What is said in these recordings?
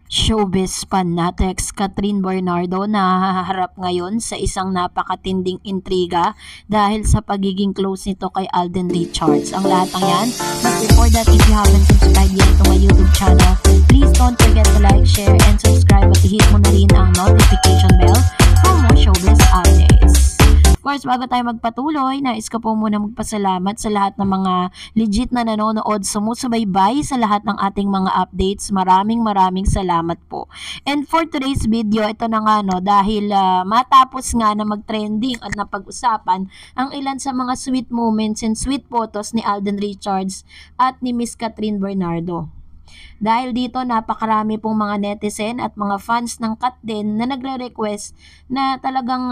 Showbiz fanatics Catherine Bernardo nahaharap ngayon sa isang napakatinding intriga dahil sa pagiging close nito kay Alden Richards. Ang lahat ng yan, but before that, if you haven't subscribed yet to my YouTube channel, please don't forget to like, share, and subscribe at i-hit mo na rin ang notification bell for more showbiz updates. Of course, bago tayo magpatuloy, nais ko po muna magpasalamat sa lahat ng mga legit na nanonood, sumusubaybay sa lahat ng ating mga updates. Maraming salamat po. And for today's video, ito na nga no, dahil matapos nga na mag-trending at napag-usapan ang ilan sa mga sweet moments and sweet photos ni Alden Richards at ni Miss Catherine Bernardo. Dahil dito napakarami pong mga netizen at mga fans ng Kat din na nagre-request na talagang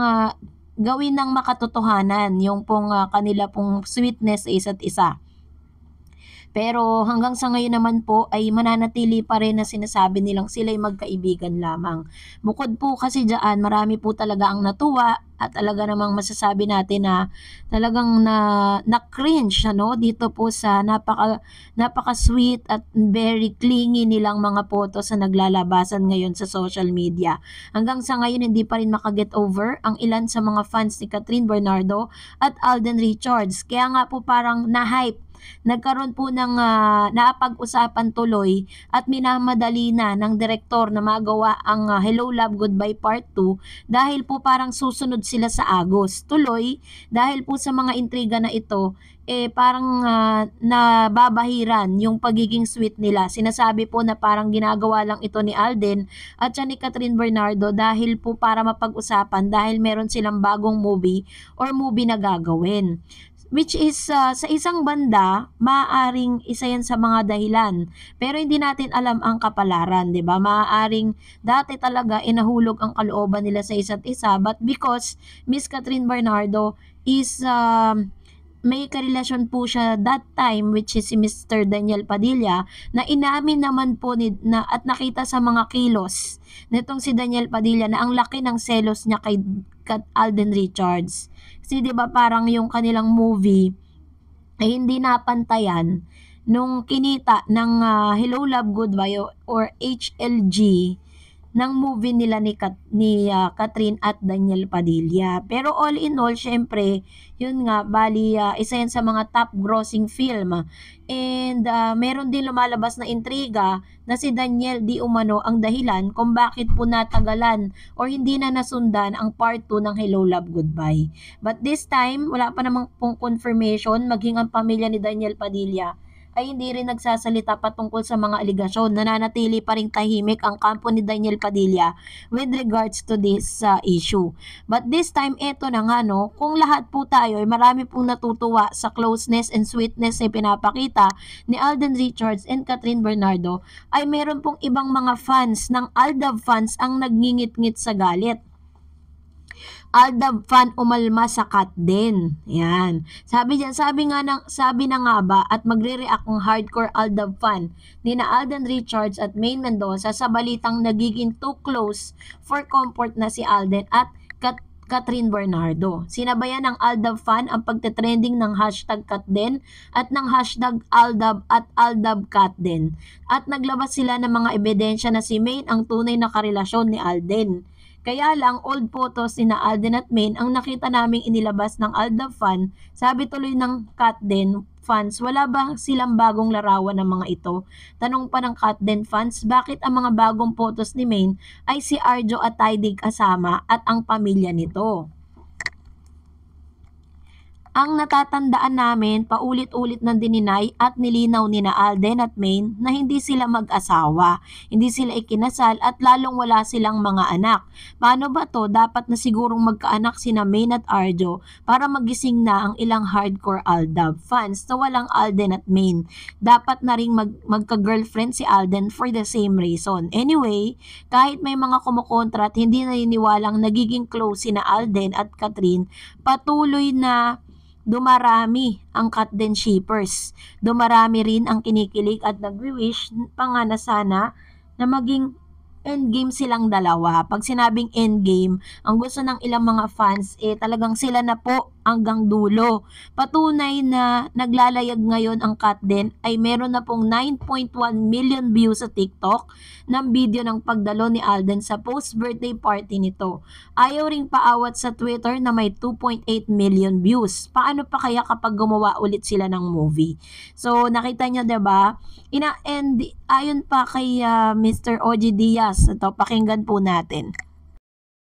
gawin ng makatotohanan yung pong kanila pong sweetness sa isa't isa. Pero hanggang sa ngayon naman po ay mananatili pa rin na sinasabi nilang sila'y magkaibigan lamang. Bukod po kasi dyan, marami po talaga ang natuwa at talaga namang masasabi natin na talagang na-cringe ano, dito po sa napaka-sweet at very clingy nilang mga photos na naglalabasan ngayon sa social media. Hanggang sa ngayon hindi pa rin makaget over ang ilan sa mga fans ni Catherine Bernardo at Alden Richards. Kaya nga po parang na-hype. Nagkaroon po ng napag-usapan tuloy at minamadali na ng direktor na magawa ang Hello Love Goodbye Part 2 dahil po parang susunod sila sa Agos. Tuloy, dahil po sa mga intriga na ito, parang nababahiran yung pagiging sweet nila. Sinasabi po na parang ginagawa lang ito ni Alden at siya ni Catherine Bernardo dahil po para mapag-usapan dahil meron silang bagong movie or movie na gagawin. Which is sa isang banda, maaaring isa yan sa mga dahilan. Pero hindi natin alam ang kapalaran, 'di ba? Maaaring dati talaga inahulog ang kalooban nila sa isa't isa, but because Miss Catherine Bernardo is may karelasyon po siya that time, which is si Mr. Daniel Padilla, na inamin naman po at nakita sa mga kilos nitong si Daniel Padilla na ang laki ng selos niya kay Alden Richards. Kasi 'di ba parang yung kanilang movie ay hindi napantayan nung kinita ng Hello Love Goodbye or HLG ng movie nila ni Catherine at Daniel Padilla. Pero all in all, syempre, yun nga, bali, isa yan sa mga top grossing film. And meron din lumalabas na intriga na si Daniel di umano ang dahilan kung bakit po natagalan or hindi na nasundan ang part 2 ng Hello Love Goodbye. But this time, wala pa namang pong confirmation, maging ang pamilya ni Daniel Padilla ay hindi rin nagsasalita patungkol sa mga aligasyon. Nananatili pa rin tahimik ang kampo ni Daniel Padilla with regards to this issue. But this time, eto na nga no, kung lahat po tayo ay marami pong natutuwa sa closeness and sweetness na pinapakita ni Alden Richards and Catherine Bernardo, ay meron pong ibang mga fans ng Aldab fans ang nagngingit-ngit sa galit. Aldab fan umalma sa Kat din. Yan. Sabi na nga ba at magre-react ang hardcore Aldab fan ni na Alden Richards at Maine Mendoza sa balitang nagiging too close for comfort na si Alden at Catherine Bernardo. Sinabayan ng Aldab fan ang pagtetrending ng hashtag Katden at ng hashtag Aldab at Aldab Katden. At naglabas sila ng mga ebidensya na si Maine ang tunay na karelasyon ni Alden. Kaya lang, old photos ni na Alden at Maine ang nakita naming inilabas ng Aldab fan. Sabi tuloy ng Katden fans, wala ba silang bagong larawan ng mga ito? Tanong pa ng Katden fans, bakit ang mga bagong photos ni Maine ay si Arjo at Taidig kasama at ang pamilya nito? Ang natatandaan namin, paulit-ulit na dininay at nilinaw ni na Alden at Maine na hindi sila mag-asawa, hindi sila ikinasal at lalong wala silang mga anak. Paano ba to? Dapat na sigurong magkaanak sina Maine at Arjo para magising na ang ilang hardcore Aldab fans na walang Alden at Maine. Dapat na ring magka-girlfriend si Alden for the same reason. Anyway, kahit may mga kumukontra at hindi naniniwalang nagiging close sina Alden at Catherine, patuloy na dumarami ang Katden shippers. Dumarami rin ang kinikilig at nagwi-wish pa nga na sana na maging endgame silang dalawa. Pag sinabing endgame, ang gusto ng ilang mga fans talagang sila na po hanggang dulo. Patunay na naglalayag ngayon ang Katden ay meron na pong 9.1 million views sa TikTok ng video ng pagdalo ni Alden sa post-birthday party nito. Ayaw ring paawat sa Twitter na may 2.8 million views. Paano pa kaya kapag gumawa ulit sila ng movie? So nakita nyo, diba? And ayon pa kay Mr. OG Diaz, ito pakinggan po natin.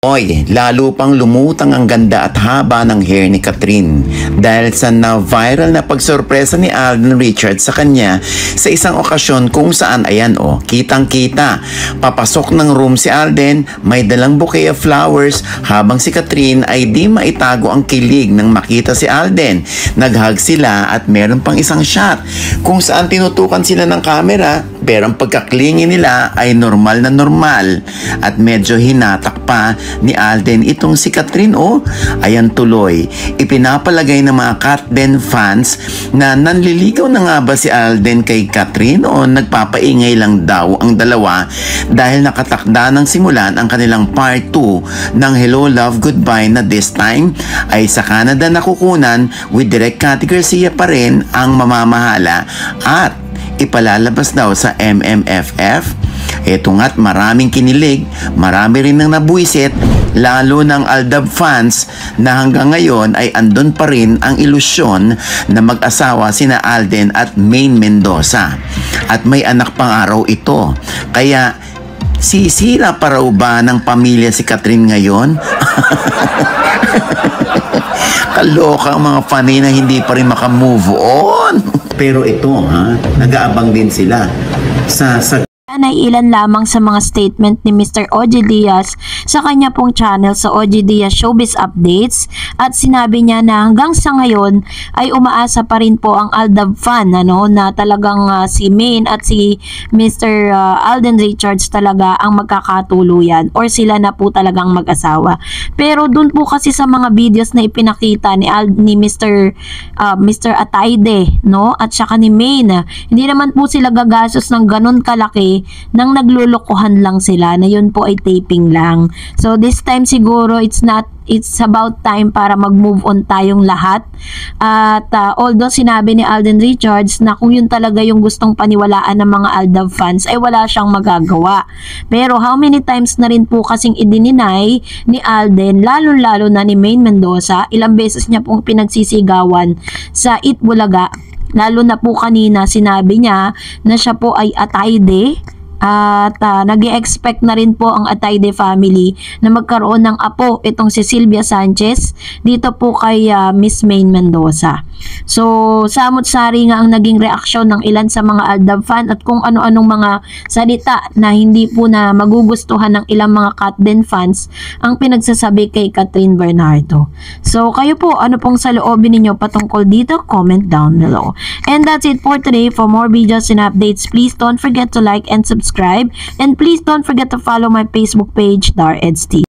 Oy, lalo pang lumutang ang ganda at haba ng hair ni Catherine dahil sa na-viral na pagsorpresa ni Alden Richards sa kanya sa isang okasyon kung saan ayan kitang-kita. Papasok ng room si Alden, may dalang bouquet of flowers habang si Catherine ay di maitago ang kilig nang makita si Alden. Nag-hug sila at meron pang isang shot kung saan tinutukan sila ng camera pero ang pagkaklingi nila ay normal na normal at medyo hinatak pa ni Alden itong si Catherine. Ayan tuloy, ipinapalagay ng mga Katden fans na nanliligaw na nga ba si Alden kay Catherine o nagpapaingay lang daw ang dalawa dahil nakatakda ng simulan ang kanilang part 2 ng Hello Love Goodbye na this time ay sa Canada nakukunan with Direk Cathy Garcia pa rin ang mamamahala at ipalalabas daw sa MMFF. Eto nga't maraming kinilig, marami rin nang nabuisit, lalo ng Aldab fans na hanggang ngayon ay andon pa rin ang ilusyon na mag-asawa sina Alden at Maine Mendoza. At may anak pang araw ito. Kaya sisira pa raw ba ng pamilya si Catherine ngayon? Kaloka ang mga fanay na hindi pa rin makamove on. Pero ito nag-aabang din sila sa Yan ay ilan lamang sa mga statement ni Mr. OG Diaz sa kanya pong channel sa OG Diaz Showbiz Updates at sinabi niya na hanggang sa ngayon ay umaasa pa rin po ang Aldab fan na talagang si Maine at si Mr. Alden Richards talaga ang magkakatuluyan or sila na po talagang mag-asawa. Pero dun po kasi sa mga videos na ipinakita ni Mr. Atayde at saka ni Maine, hindi naman po sila gagastos ng ganun kalaki nang naglulukuhan lang sila na yun po ay taping lang. So this time siguro it's about time para mag-move on tayong lahat. At although sinabi ni Alden Richards na kung yun talaga yung gustong paniwalaan ng mga Aldab fans ay wala siyang magagawa. Pero how many times na rin po kasing idininay ni Alden, lalo-lalo na ni Maine Mendoza, ilang beses niya pong pinagsisigawan sa Itbulaga. Lalo na po kanina sinabi niya na siya po ay Atayde at nag-i-expect na rin po ang Atayde family na magkaroon ng apo itong si Sylvia Sanchez dito po kay Miss Maine Mendoza. So samot-sari nga ang naging reaksyon ng ilan sa mga Aldab fan at kung ano-anong mga salita na hindi po na magugustuhan ng ilang mga Katden fans ang pinagsasabi kay Catherine Bernardo. So kayo po, ano pong saloobin ninyo patungkol dito? Comment down below. And that's it for today. For more videos and updates, please don't forget to like and subscribe. And please don't forget to follow my Facebook page, Dar Eds TV.